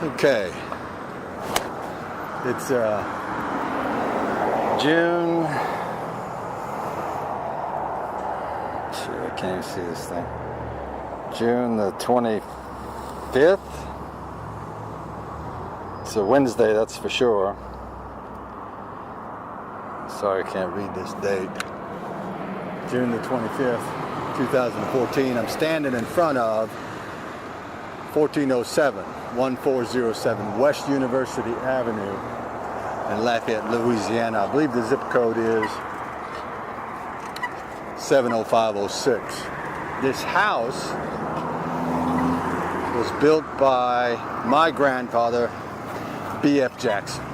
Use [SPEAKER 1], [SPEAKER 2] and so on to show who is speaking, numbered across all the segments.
[SPEAKER 1] Okay, it's June. Shit, I can't even see this thing. June the 25th. It's a Wednesday, that's for sure. Sorry, I can't read this date. June the 25th, 2014. I'm standing in front of 1407 West University Avenue in Lafayette, Louisiana. I believe the zip code is 70506. This house was built by my grandfather, B.F. Jackson.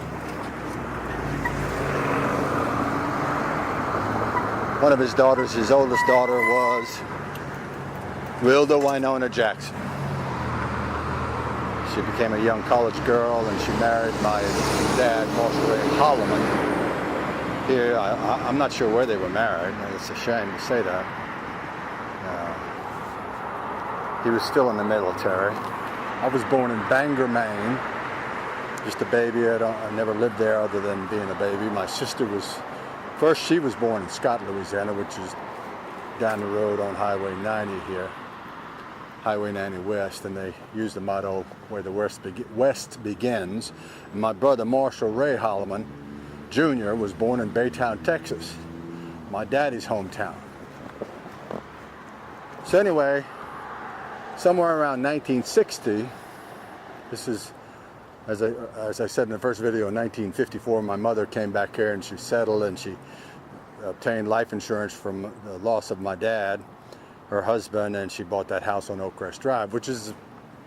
[SPEAKER 1] One of his daughters, his oldest daughter, was Wilda Winona Jackson. She became a young college girl and she married my dad, Marshall Ray Holloman. Here, I'm not sure where they were married. It's a shame to say that. He was still in the military. I was born in Bangor, Maine. Just a baby. I never lived there other than being a baby. My sister was, first she was born in Scott, Louisiana, which is down the road on Highway 90 here. Highway 90 West, and they use the motto where the West begins. And my brother Marshall Ray Holloman Jr. was born in Baytown, Texas, my daddy's hometown. So anyway, somewhere around 1960, this is, as I said in the first video, in 1954, my mother came back here and she settled and she obtained life insurance from the loss of my dad, her husband, and she bought that house on Oakcrest Drive, which is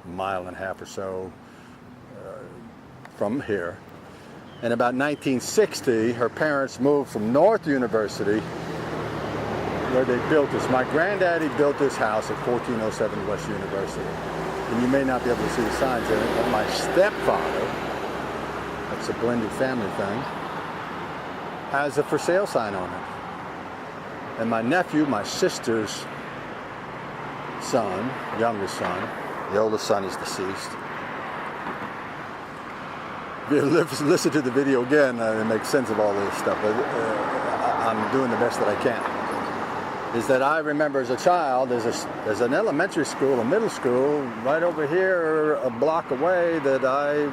[SPEAKER 1] a mile and a half or so from here. In about 1960, her parents moved from North University, where they built this. My granddaddy built this house at 1407 West University. And you may not be able to see the signs in it, but my stepfather, that's a blended family thing, has a for sale sign on it. And my nephew, my sister's son, youngest son, the oldest son is deceased. If you listen to the video again, it makes sense of all this stuff, but I'm doing the best that I can. Is that I remember as a child, there's an elementary school, a middle school, right over here a block away that I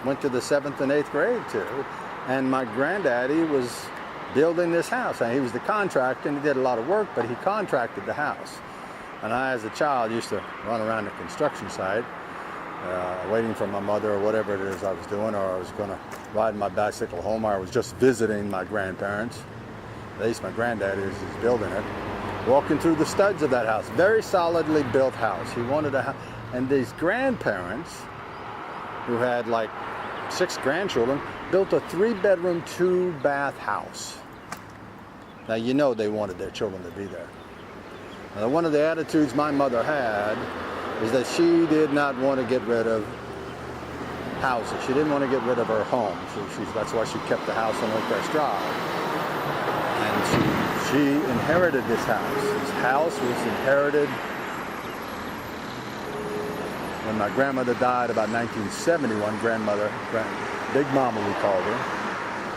[SPEAKER 1] went to the 7th and 8th grade to. And my granddaddy was building this house. And he was the contractor and he did a lot of work, but he contracted the house. And I, as a child, used to run around the construction site, waiting for my mother or whatever it is I was doing, or I was going to ride my bicycle home, or I was just visiting my grandparents. At least my granddad is building it. Walking through the studs of that house, very solidly built house. He wanted a house, and these grandparents, who had like 6 grandchildren, built a 3-bedroom, 2-bath house. Now you know they wanted their children to be there. Now, one of the attitudes my mother had is that she did not want to get rid of houses. She didn't want to get rid of her home. That's why she kept the house on Oakcrest Drive. And she inherited this house. This house was inherited when my grandmother died about 1971. Big Mama we called her.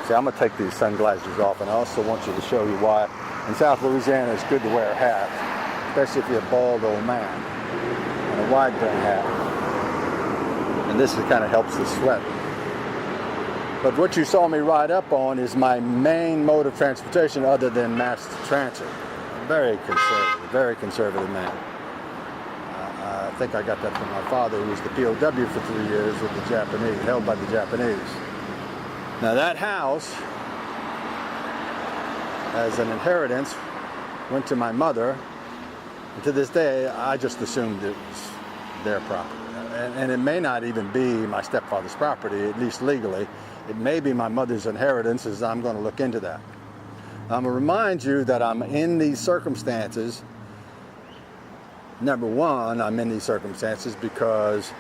[SPEAKER 1] See, I'm going to take these sunglasses off, and I also want you to show you why in South Louisiana it's good to wear a hat, especially if you're a bald old man, and a wide brim hat. And this kind of helps the sweat. But what you saw me ride up on is my main mode of transportation other than mass transit. Very conservative man. I think I got that from my father, who was the POW for 3 years with the Japanese, held by the Japanese. Now that house, as an inheritance, went to my mother. And to this day, I just assumed it was their property. And it may not even be my stepfather's property, at least legally. It may be my mother's inheritance, as I'm going to look into that. I'm going to remind you that I'm in these circumstances. Number one, I'm in these circumstances because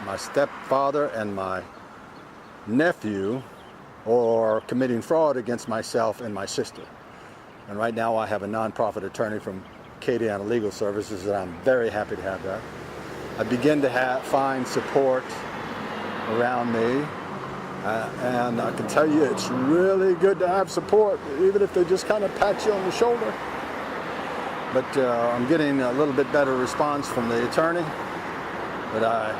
[SPEAKER 1] my stepfather and my nephew are committing fraud against myself and my sister. And right now I have a nonprofit attorney from Acadiana Legal Services, and I'm very happy to have that. I begin to find support around me. And I can tell you it's really good to have support, even if they just kind of pat you on the shoulder. But I'm getting a little bit better response from the attorney. But I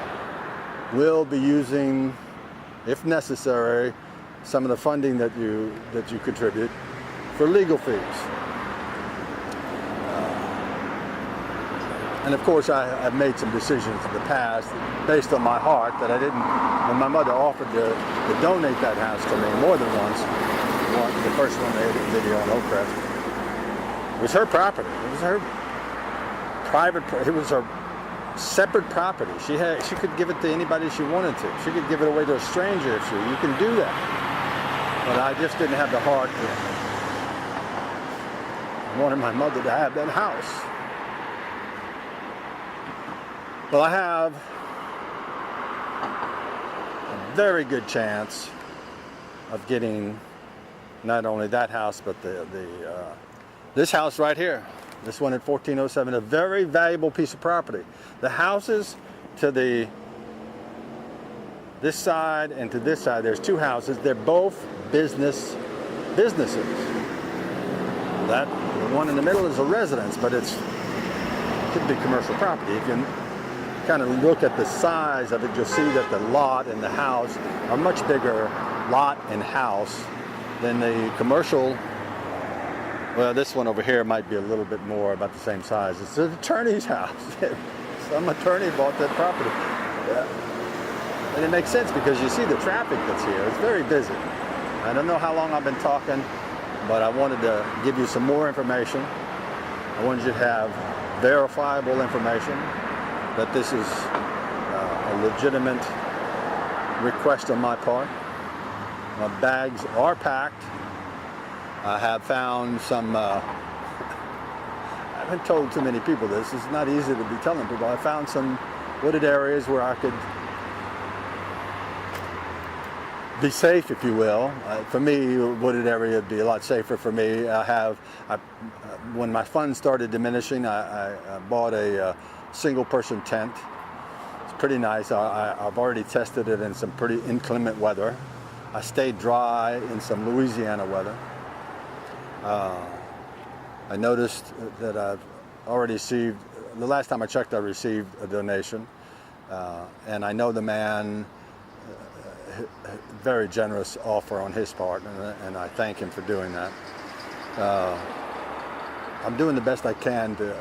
[SPEAKER 1] will be using, if necessary, some of the funding that you contribute for legal fees. And of course, I've made some decisions in the past based on my heart that I didn't. When my mother offered to donate that house to me more than once, the first one they had a video on Oakcrest, it was her property. It was her private. It was her separate property. She could give it to anybody she wanted to. She could give it away to a stranger if you can do that. But I just didn't have the heart. I wanted my mother to have that house. Well, I have a very good chance of getting not only that house, but this house right here, this one at 1407, a very valuable piece of property. The houses to this side and to this side, there's two houses. They're both businesses. The one in the middle is a residence, but it could be commercial property. If you kind of look at the size of it, you'll see that the lot and the house are much bigger lot and house than the commercial. Well, this one over here might be a little bit more, about the same size. It's an attorney's house. Some attorney bought that property. And it makes sense because you see the traffic that's here. It's very busy. I don't know how long I've been talking, but I wanted to give you some more information. I wanted you to have verifiable information that this is a legitimate request on my part. My bags are packed. I have found some, I haven't told too many people this. It's not easy to be telling people. I found some wooded areas where I could be safe, if you will. For me, a wooded area would be a lot safer for me. When my funds started diminishing, I bought a single-person tent. It's pretty nice. I've already tested it in some pretty inclement weather. I stayed dry in some Louisiana weather. I noticed that I've already received, the last time I checked, I received a donation. And I know the man, very generous offer on his part, and I thank him for doing that. I'm doing the best I can to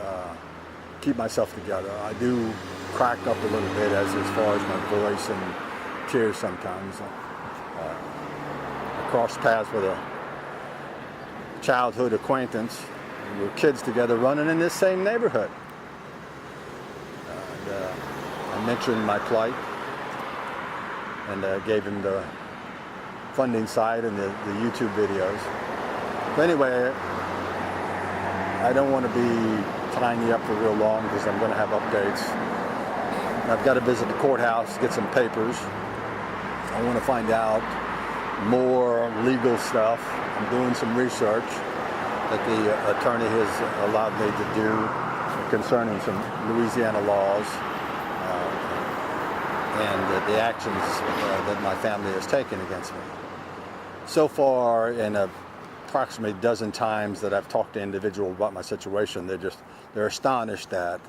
[SPEAKER 1] keep myself together. I do crack up a little bit as far as my voice and tears sometimes. I crossed paths with a childhood acquaintance. We were kids together running in this same neighborhood. I mentioned my plight and gave him the funding side and the YouTube videos. But anyway, I don't want to be tying you up for real long because I'm going to have updates. I've got to visit the courthouse, get some papers. I want to find out more legal stuff. I'm doing some research that the attorney has allowed me to do concerning some Louisiana laws and the actions that my family has taken against me. So far, in approximately a dozen times that I've talked to individuals about my situation, they're astonished that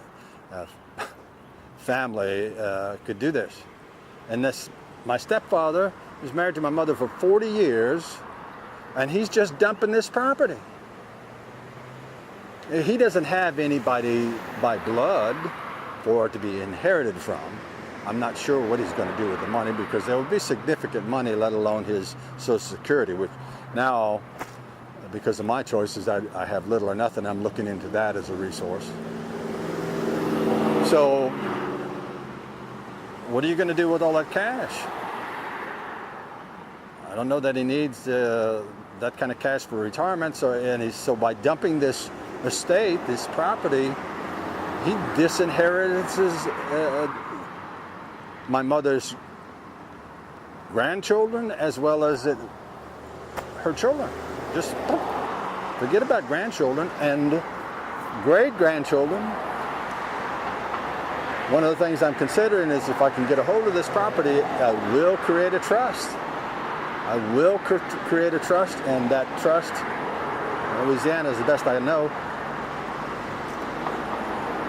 [SPEAKER 1] family could do this. And my stepfather was married to my mother for 40 years, and he's just dumping this property. He doesn't have anybody by blood for it to be inherited from. I'm not sure what he's going to do with the money because there would be significant money, let alone his Social Security, which now, because of my choices, I have little or nothing. I'm looking into that as a resource. So, what are you going to do with all that cash? I don't know that he needs that kind of cash for retirement. So by dumping this estate, this property, he disinherits my mother's grandchildren as well as her children. Just forget about grandchildren and great-grandchildren. one of the things I'm considering is if I can get a hold of this property, I will create a trust. I will create a trust, and that trust, Louisiana is the best I know,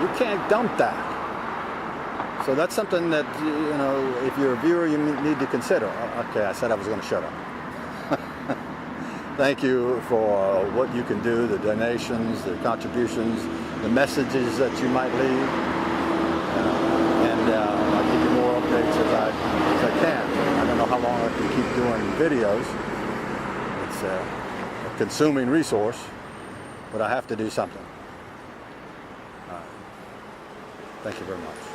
[SPEAKER 1] you can't dump that. So that's something that, you know, if you're a viewer, you need to consider. Okay, I said I was going to shut up. Thank you for what you can do, the donations, the contributions, the messages that you might leave. And I'll give you more updates as I can. I don't know how long I can keep doing videos. It's a consuming resource, but I have to do something. Thank you very much.